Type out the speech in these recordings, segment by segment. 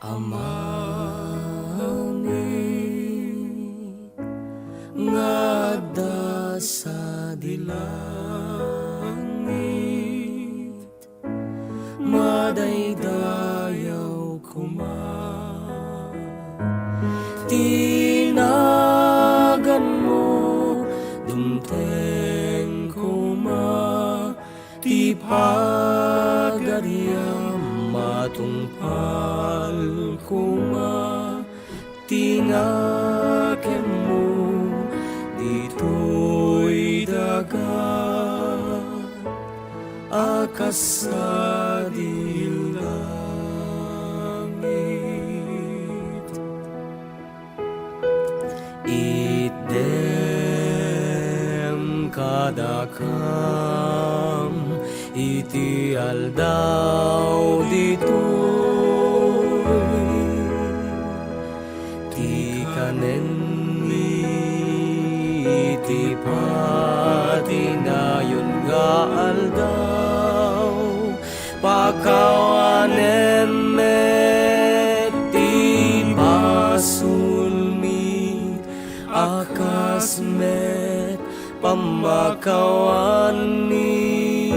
Amani ngadda sa dilangit, madaydayaw kuma, tinagan mo dumteng kuma, ti pagariam matungpal kuma, tingaken mo dito'y dagat, akas sa dilangit. Idem kadakam iti aldaw dito'y ti kanenni iti patinayon nga aldaw, pakawanen met ti pasulmi, akas met pamakawan ni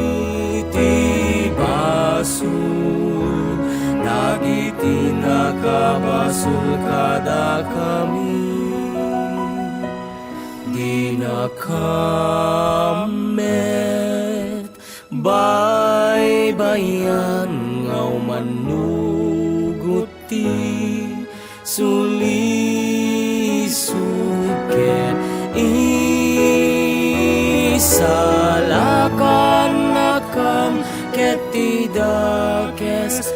ti basul, dagiti nakabasul kada kami, di nakamet baybayan ngaw manugot ti sulisuket isalakan nakam ket ti dakes